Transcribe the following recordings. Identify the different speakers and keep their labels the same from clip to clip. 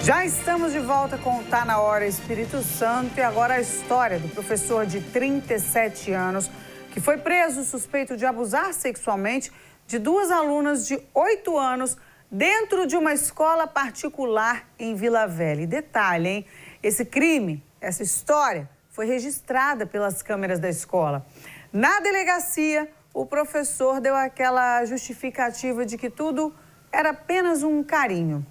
Speaker 1: Já estamos de volta com o Tá na Hora Espírito Santo e agora a história do professor de 37 anos que foi preso suspeito de abusar sexualmente de duas alunas de 8 anos dentro de uma escola particular em Vila Velha. E detalhe, hein? Esse crime, essa história foi registrada pelas câmeras da escola. Na delegacia, o professor deu aquela justificativa de que tudo era apenas um carinho.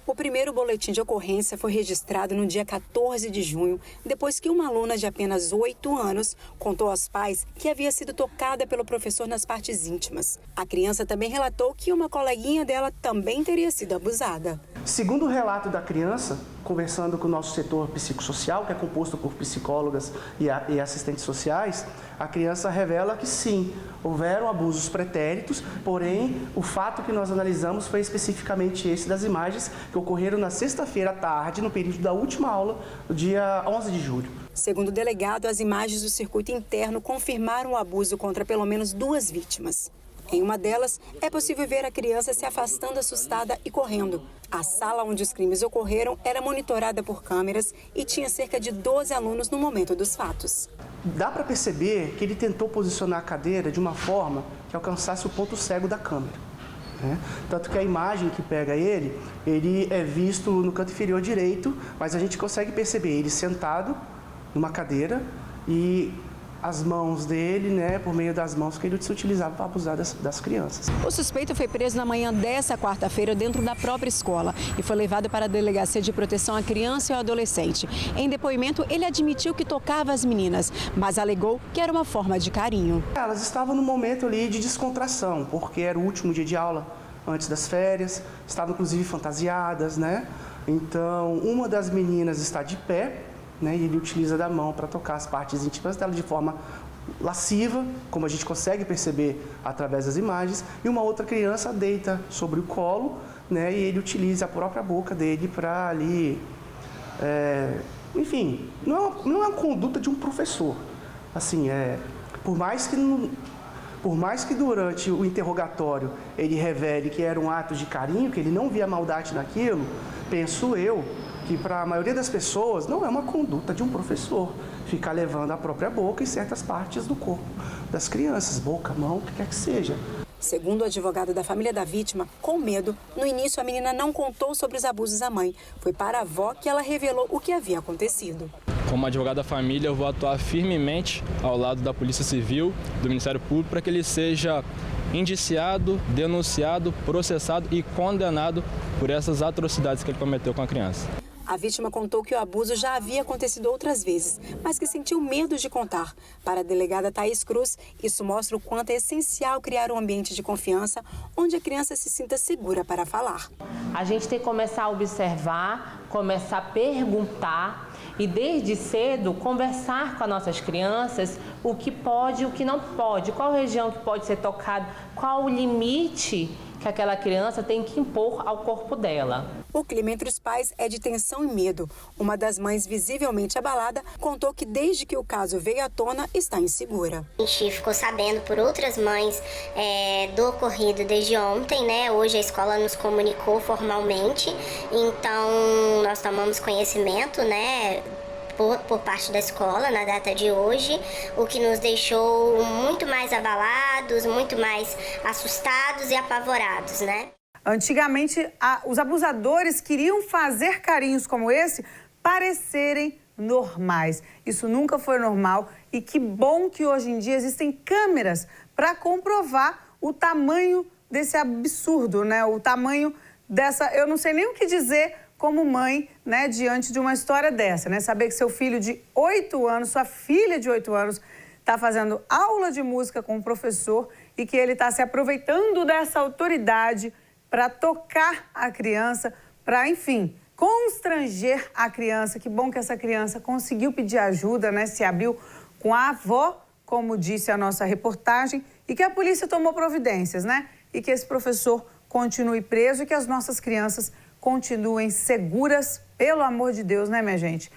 Speaker 2: O primeiro boletim de ocorrência foi registrado no dia 14 de junho, depois que uma aluna de apenas 8 anos contou aos pais que havia sido tocada pelo professor nas partes íntimas. A criança também relatou que uma coleguinha dela também teria sido abusada.
Speaker 3: Segundo o relato da criança, conversando com o nosso setor psicossocial, que é composto por psicólogas e assistentes sociais, a criança revela que sim, houveram abusos pretéritos, porém o fato que nós analisamos foi especificamente esse das imagens que ocorreram na sexta-feira à tarde, no período da última aula, do dia 11 de julho.
Speaker 2: Segundo o delegado, as imagens do circuito interno confirmaram o abuso contra pelo menos 2 vítimas. Em uma delas, é possível ver a criança se afastando assustada e correndo. A sala onde os crimes ocorreram era monitorada por câmeras e tinha cerca de 12 alunos no momento dos fatos.
Speaker 3: Dá para perceber que ele tentou posicionar a cadeira de uma forma que alcançasse o ponto cego da câmera, né? Tanto que a imagem que pega ele é visto no canto inferior direito, mas a gente consegue perceber ele sentado numa cadeira e as mãos dele, né, por meio das mãos que ele se utilizava para abusar das crianças.
Speaker 2: O suspeito foi preso na manhã dessa quarta-feira dentro da própria escola e foi levado para a Delegacia de Proteção à Criança e ao Adolescente. Em depoimento, ele admitiu que tocava as meninas, mas alegou que era uma forma de carinho.
Speaker 3: Elas estavam num momento ali de descontração, porque era o último dia de aula antes das férias, estavam inclusive fantasiadas, né? Então, uma das meninas está de pé, né, e ele utiliza da mão para tocar as partes íntimas dela de forma lasciva, como a gente consegue perceber através das imagens, e uma outra criança deita sobre o colo, né, e ele utiliza a própria boca dele para ali... enfim, não é uma conduta de um professor. Assim, por mais que durante o interrogatório ele revele que era um ato de carinho, que ele não via maldade naquilo, penso eu que para a maioria das pessoas não é uma conduta de um professor ficar levando a própria boca em certas partes do corpo das crianças, boca, mão, o que quer que seja.
Speaker 2: Segundo o advogado da família da vítima, com medo, no início a menina não contou sobre os abusos à mãe. Foi para a avó que ela revelou o que havia acontecido.
Speaker 4: Como advogado da família, eu vou atuar firmemente ao lado da Polícia Civil, do Ministério Público, para que ele seja indiciado, denunciado, processado e condenado por essas atrocidades que ele cometeu com a criança.
Speaker 2: A vítima contou que o abuso já havia acontecido outras vezes, mas que sentiu medo de contar. Para a delegada Thaís Cruz, isso mostra o quanto é essencial criar um ambiente de confiança onde a criança se sinta segura para falar.
Speaker 5: A gente tem que começar a observar, começar a perguntar e desde cedo conversar com as nossas crianças o que pode e o que não pode, qual região que pode ser tocada, qual o limite que aquela criança tem que impor ao corpo dela.
Speaker 2: O clima entre os pais é de tensão e medo. Uma das mães, visivelmente abalada, contou que desde que o caso veio à tona, está insegura.
Speaker 6: A gente ficou sabendo por outras mães do ocorrido desde ontem, né? Hoje a escola nos comunicou formalmente, então nós tomamos conhecimento, né? Por parte da escola na data de hoje, o que nos deixou muito mais abalados, muito mais assustados e apavorados, né?
Speaker 1: Antigamente, os abusadores queriam fazer carinhos como esse parecerem normais. Isso nunca foi normal e que bom que hoje em dia existem câmeras para comprovar o tamanho desse absurdo, né? O tamanho dessa... Eu não sei nem o que dizer como mãe, né, diante de uma história dessa, né? Saber que seu filho de 8 anos, sua filha de 8 anos, está fazendo aula de música com o professor e que ele está se aproveitando dessa autoridade para tocar a criança, para, enfim, constranger a criança. Que bom que essa criança conseguiu pedir ajuda, né? Se abriu com a avó, como disse a nossa reportagem, e que a polícia tomou providências, né? E que esse professor continue preso e que as nossas crianças continuem seguras, pelo amor de Deus, né, minha gente?